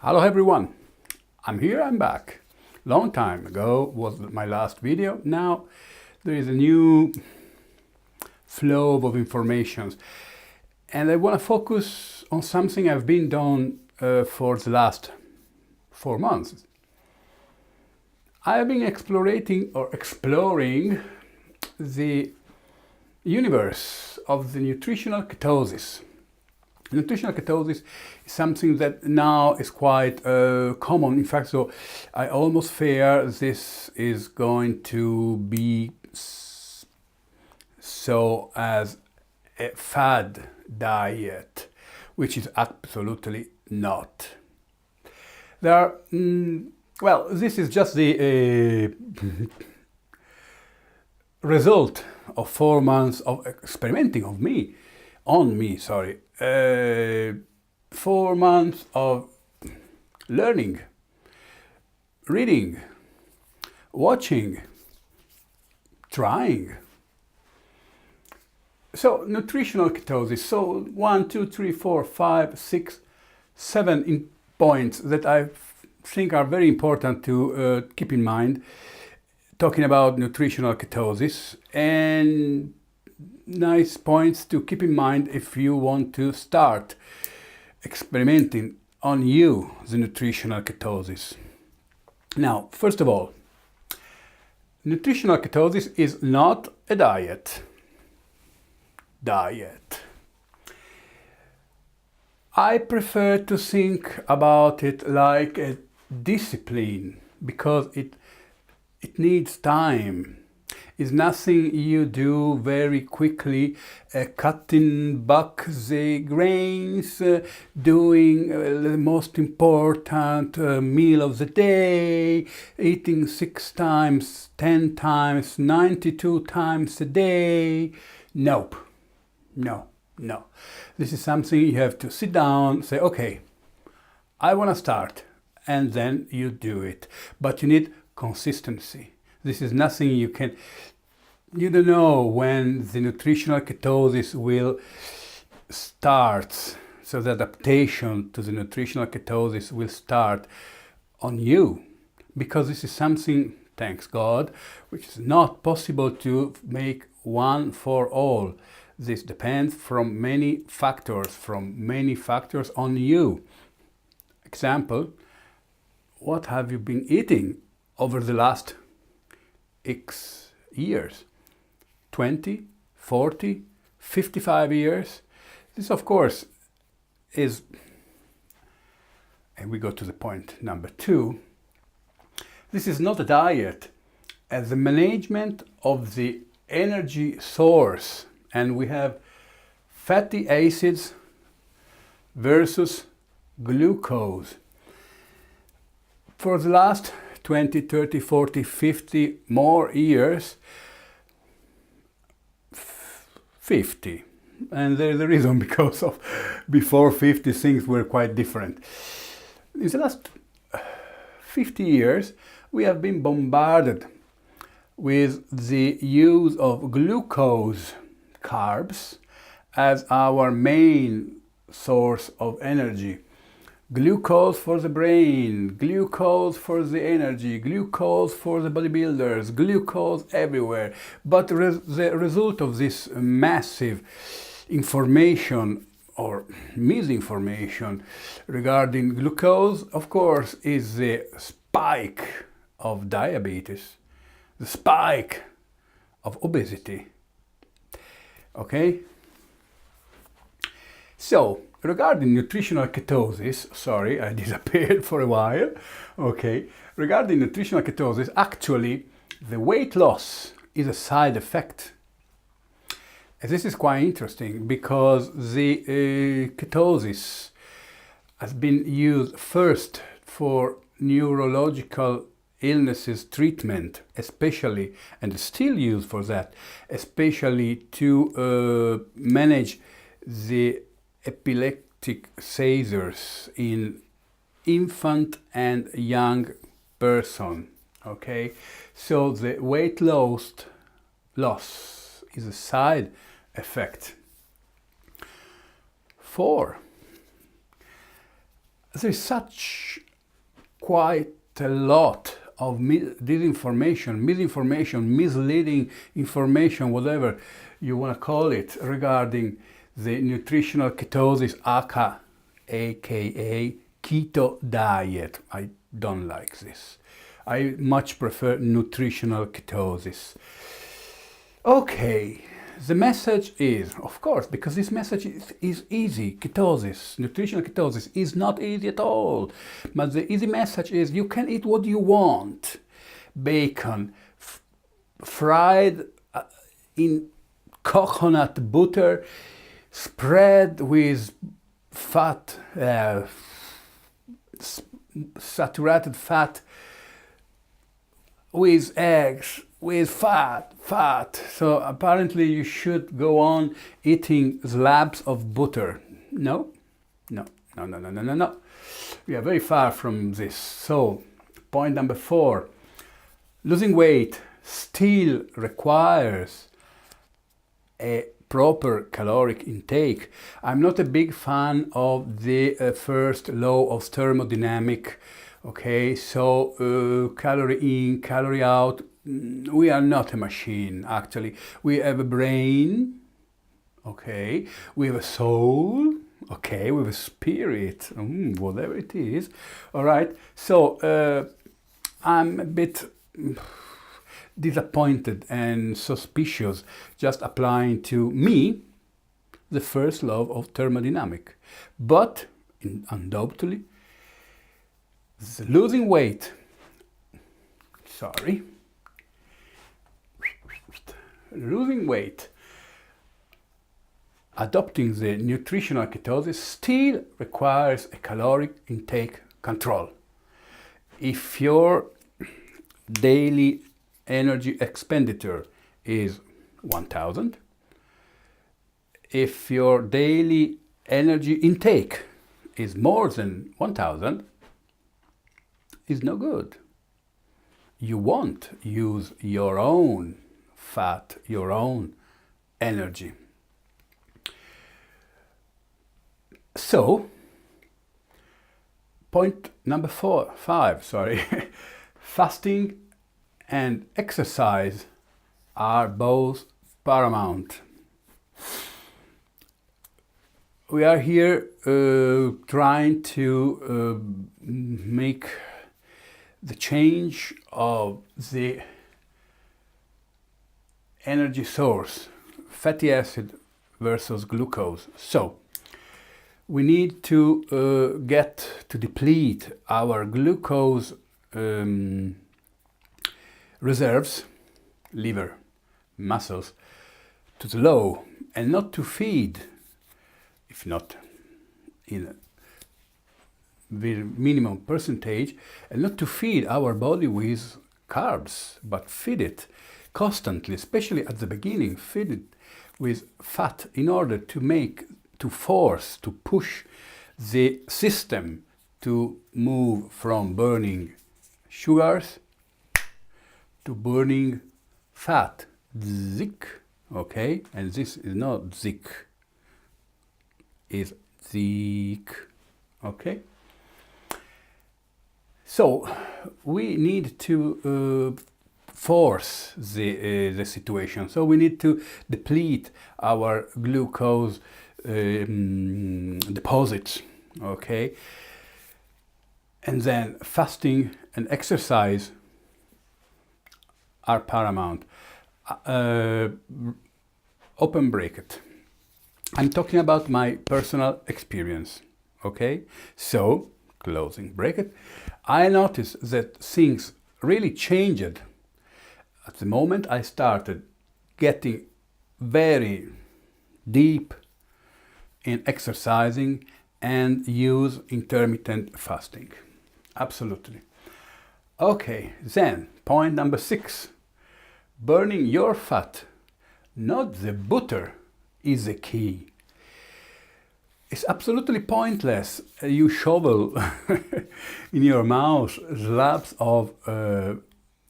Hello everyone, I'm back. Long time ago was my last video. Now there is a new flow of information and I want to focus on something I've been doing for the last 4 months. I have been exploring the universe of the nutritional ketosis. Nutritional ketosis is something that now is quite common. In fact, so I almost fear this is going to be so as a fad diet, which is absolutely not. There are, well, this is just the result of 4 months of experimenting on me. 4 months of learning, reading, watching, trying. So nutritional ketosis. So 1, 2, 3, 4, 5, 6, 7 points that I think are very important to keep in mind talking about nutritional ketosis, and nice points to keep in mind if you want to start experimenting on you the nutritional ketosis. Now, first of all, nutritional ketosis is not a diet. I prefer to think about it like a discipline because it needs time. It's nothing you do very quickly, cutting back the grains, doing the most important meal of the day, eating 6 times, 10 times, 92 times a day. Nope. No. This is something you have to sit down, say, okay, I want to start, and then you do it. But you need consistency. This is nothing you don't know when the nutritional ketosis will start. So the adaptation to the nutritional ketosis will start on you, because this is something, thanks God, which is not possible to make one for all. This depends from many factors on you. Example, what have you been eating over the last X years? 20, 40, 55 years? This, of course, is, and we go to the point number 2, this is not a diet, as the management of the energy source, and we have fatty acids versus glucose. For the last 20, 30, 40, 50 more years, 50. And there's a reason, because of before 50 things were quite different. In the last 50 years, we have been bombarded with the use of glucose, carbs, as our main source of energy. Glucose for the brain, glucose for the energy, glucose for the bodybuilders, glucose everywhere. But the result of this massive information or misinformation regarding glucose, of course, is the spike of diabetes, the spike of obesity. Okay? So, regarding nutritional ketosis, sorry, I disappeared for a while. Okay, regarding nutritional ketosis, actually, the weight loss is a side effect. And this is quite interesting because the ketosis has been used first for neurological illnesses treatment, especially, and still used for that, especially to manage the epileptic seizures in infant and young person. Okay, so the weight loss is a side effect. 4, there's such quite a lot of disinformation, misinformation, misleading information, whatever you want to call it, regarding the nutritional ketosis, aka keto diet. I don't like this. I much prefer nutritional ketosis. Okay, the message is, of course, because this message is easy. Ketosis, nutritional ketosis is not easy at all. But the easy message is you can eat what you want. Bacon, fried in coconut butter, spread with fat, saturated fat, with eggs, with fat. So apparently you should go on eating slabs of butter. No. We are very far from this. So point number 4, losing weight still requires a proper caloric intake. I'm not a big fan of the first law of thermodynamic. Okay, so calorie in, calorie out. We are not a machine, actually. We have a brain, okay. We have a soul, okay. We have a spirit, whatever it is. All right, so I'm a bit disappointed and suspicious just applying to me the first law of thermodynamic. But undoubtedly, losing weight, adopting the nutritional ketosis still requires a caloric intake control. If your daily energy expenditure is 1000, if your daily energy intake is more than 1000, is no good. You won't use your own fat, your own energy. So, point number 5, fasting and exercise are both paramount. We are here trying to make the change of the energy source, fatty acid versus glucose. So we need to get to deplete our glucose reserves, liver, muscles, to the low, and not to feed, if not in a very minimum percentage, and not to feed our body with carbs, but feed it constantly, especially at the beginning, feed it with fat in order to force, to push the system to move from burning sugars to burning fat. Zik, okay? And this is not zik, is zik, okay? So we need to force the situation. So we need to deplete our glucose deposits, okay? And then fasting and exercise are paramount. Open bracket. I'm talking about my personal experience, okay? So, closing bracket. I noticed that things really changed at the moment I started getting very deep in exercising and use intermittent fasting. Absolutely. Okay, then point number 6. Burning your fat, not the butter, is the key. It's absolutely pointless. You shovel in your mouth slabs of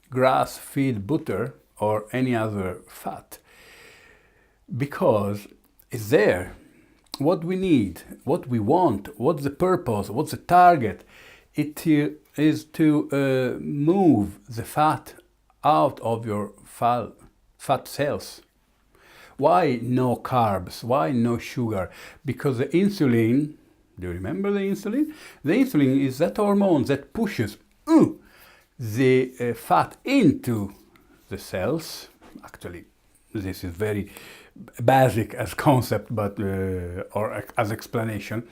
grass-fed butter or any other fat because it's there. what we need, what we want, what's the purpose, what's the target. It is to move the fat out of your fat cells. Why no carbs? Why no sugar? Because the insulin, do you remember the insulin? The insulin is that hormone that pushes the fat into the cells. Actually, this is very basic as concept, but or as explanation,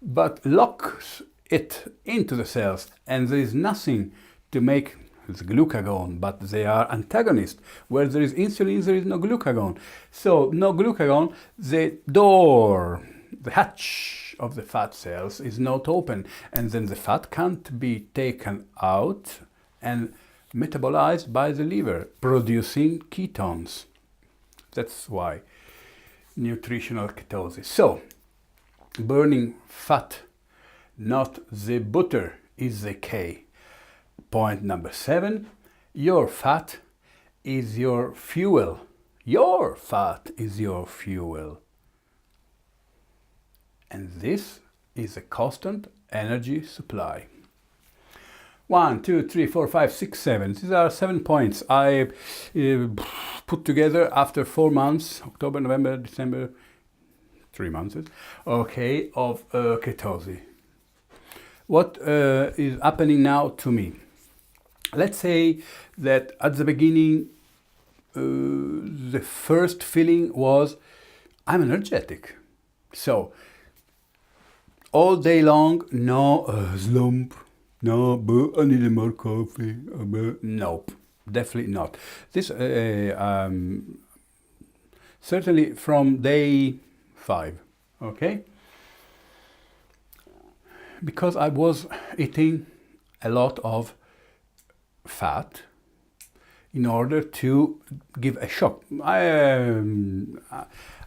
but locks it into the cells, and there is nothing to make the glucagon, but they are antagonists. Where there is insulin, there is no glucagon. So no glucagon, the door, the hatch of the fat cells is not open, and then the fat can't be taken out and metabolized by the liver, producing ketones. That's why nutritional ketosis. So, burning fat, not the butter, is the key. Point number 7, your fat is your fuel. Your fat is your fuel. And this is a constant energy supply. 1, 2, 3, 4, 5, 6, 7. These are 7 points I put together after 4 months, October, November, December, 3 months, okay, of ketosis. What is happening now to me? Let's say that at the beginning, the first feeling was, I'm energetic. So, all day long, no slump. No, but I need more coffee. Nope, definitely not. This certainly from day 5, okay? Because I was eating a lot of fat in order to give a shock.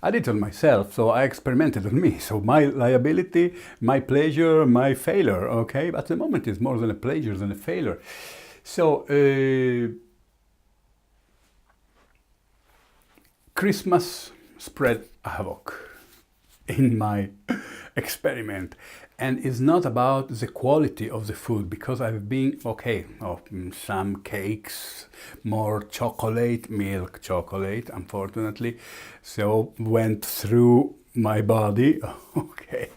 I did it on myself, so I experimented on me. So my liability, my pleasure, my failure, okay? But at the moment it's more than a pleasure than a failure. So Christmas spread havoc in my experiment. And it's not about the quality of the food, because I've been, okay, some cakes, more chocolate, milk chocolate, unfortunately, so went through my body, okay,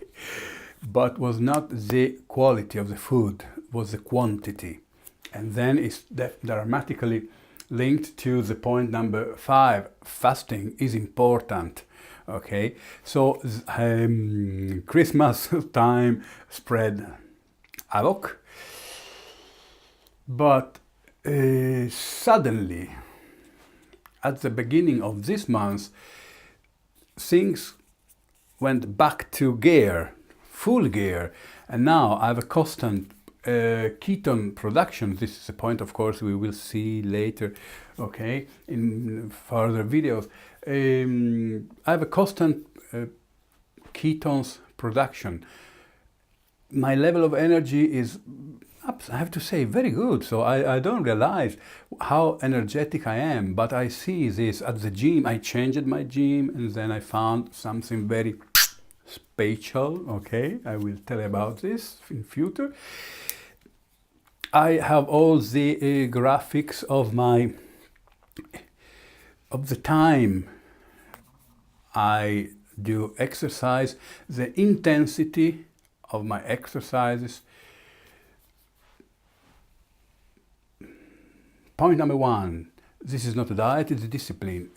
but was not the quality of the food, was the quantity. And then it's dramatically linked to the point number 5, fasting is important. Okay, so Christmas time spread havoc, but suddenly, at the beginning of this month, things went back to gear, full gear, and now I have a constant ketone production. This is a point, of course, we will see later, okay, in further videos. I have a constant ketones production. My level of energy is, I have to say, very good. So I don't realize how energetic I am, but I see this at the gym. I changed my gym, and then I found something very special. Okay, I will tell you about this in future. I have all the graphics of the time I do exercise, the intensity of my exercises. Point number 1, this is not a diet, it's a discipline.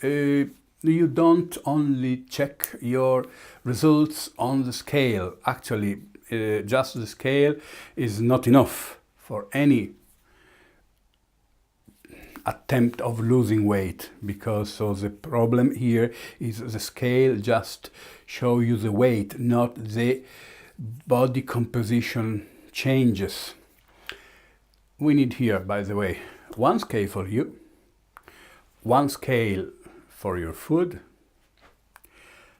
You don't only check your results on the scale. Actually, just the scale is not enough for any attempt of losing weight, because so the problem here is the scale just show you the weight, not the body composition changes. We need here, by the way, one scale for you, one scale for your food,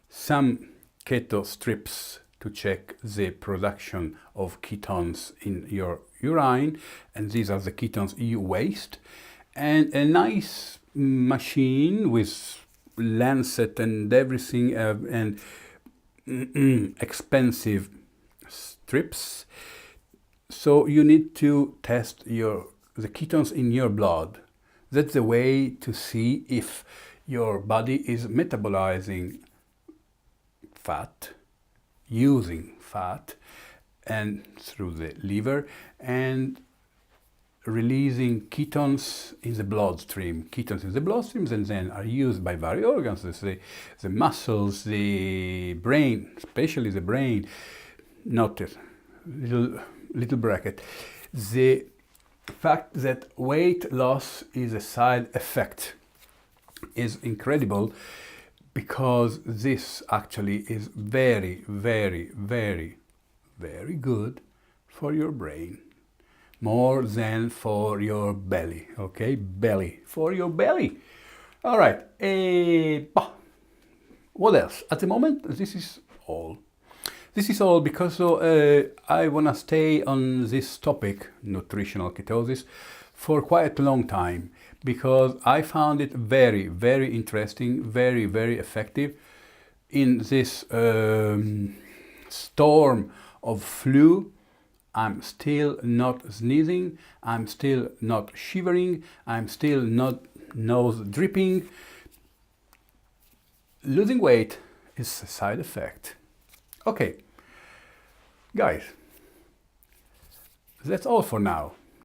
some keto strips to check the production of ketones in your urine, and these are the ketones you waste, and a nice machine with lancet and everything, and expensive strips. So you need to test the ketones in your blood. That's the way to see if your body is metabolizing fat, using fat, and through the liver, and releasing ketones in the bloodstream. Ketones in the bloodstream and then are used by various organs, the muscles, the brain, especially the brain. Note it, little bracket. The fact that weight loss is a side effect is incredible, because this actually is very, very, very, very good for your brain. More than for your belly, okay? Belly, for your belly. All right, what else? At the moment, this is all. This is all because I want to stay on this topic, nutritional ketosis, for quite a long time, because I found it very, very interesting, very, very effective in this storm of flu. I'm still not sneezing, I'm still not shivering, I'm still not nose dripping. Losing weight is a side effect. Okay, guys, that's all for now.